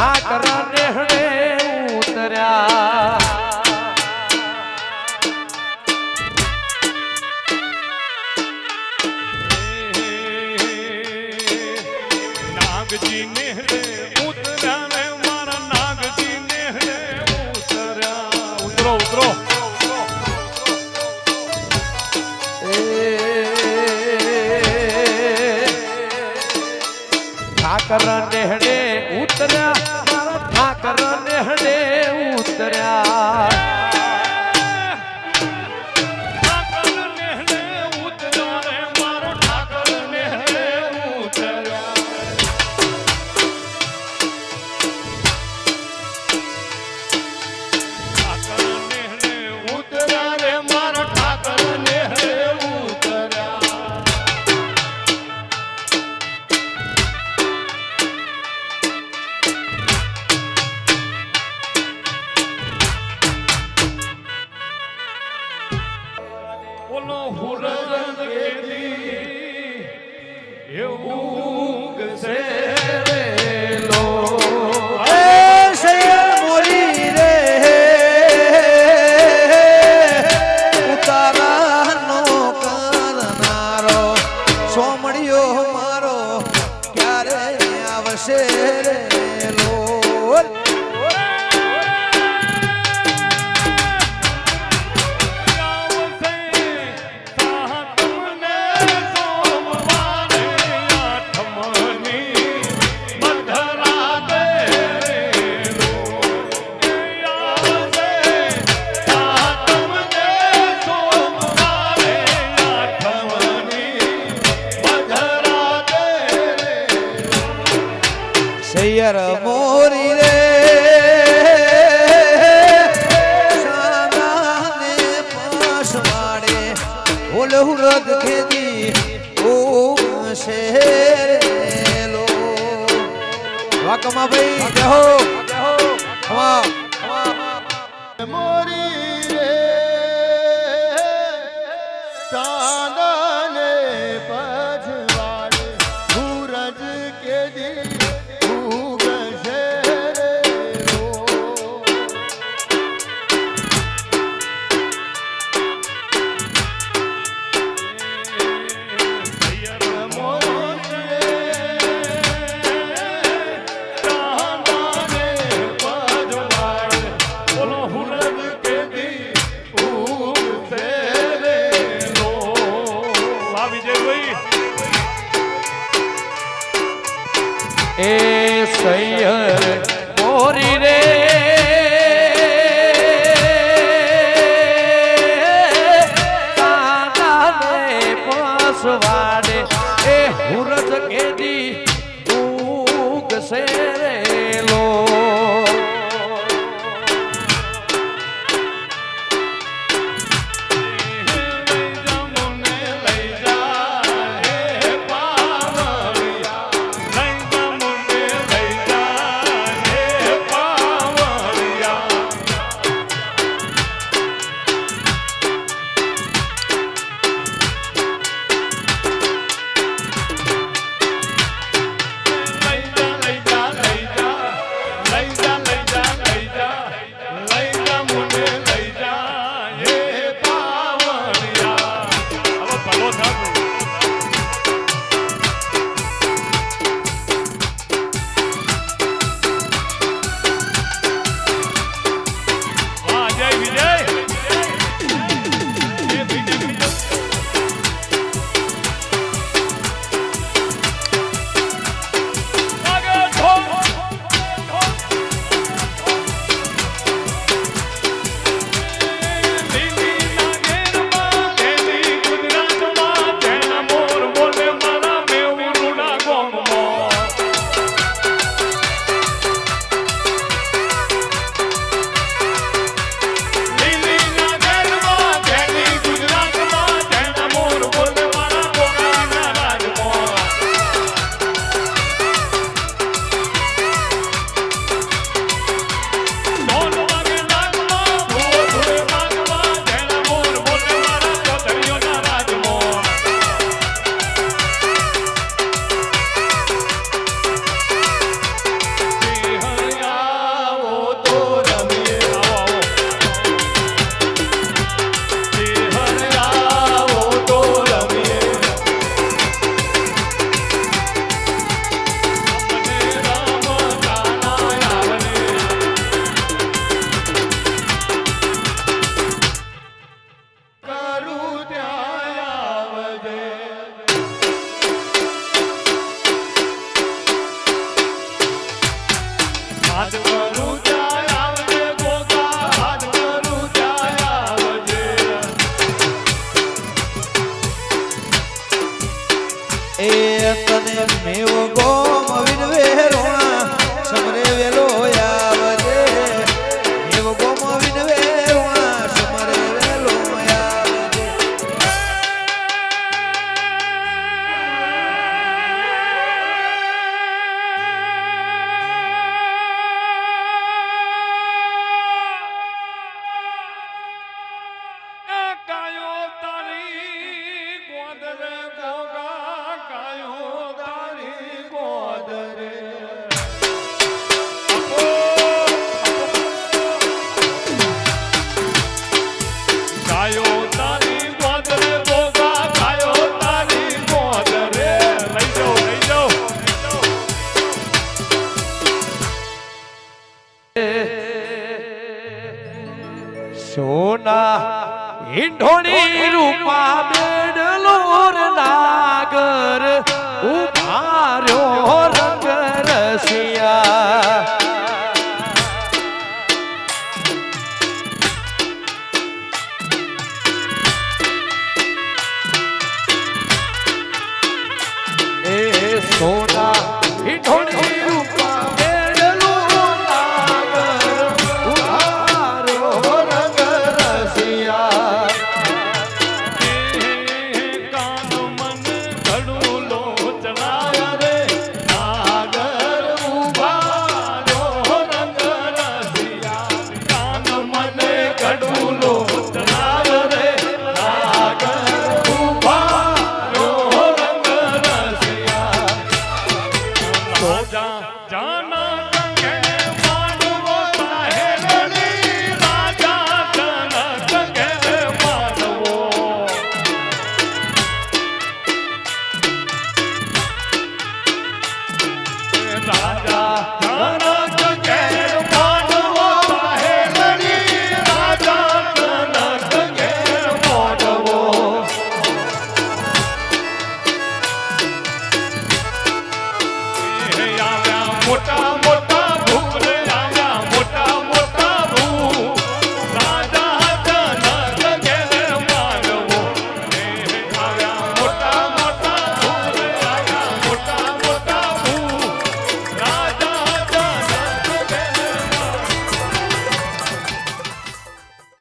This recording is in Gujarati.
ઠાકર નેહડે ઉતર્યા નાગજી નેહડે ઉતર્યા ને મારા નાગજી નેહડે ઉતર્યા ઉતરો ઉતરો ઠાકર નેહડે ઉતર્યા મારા ઠાકર નેહડે ઉતર્યા બોલો હુરજન કેદી એવું ગસે લો એ શૈયર મોરી રે ઉતારાનો કરનારો સોમડિયો મારો ક્યારે આવશે રે લોલ શૈયર મોરી રે સાદાને પાસવાડે ઓલ હુરદ ખેદી ઓ શેર લો વાકમા ભાઈ જહો હવા મોરી રે સાદાને પાસવાડે હુરદ ખેદી હાથ કરું ત્યાં આવજે ગોગા હાથ કરું ત્યાં આવજે એ તને મેવ ગોમ વિનવે રોણા સમરે વેલો આવજે મેવ ગોમ વિનવે રોણા સમરે વેલો આવજે કાયો તારી ગોદરે ગોગા કાયો તારી ગોદરે કાયો તારી ગોદરે ગોગા કાયો તારી ગોદરે લઈ જાઓ સોના ઈંઢોણી રૂપા બેડલોર નાગર ઉભાર્યો રંગ રસિયા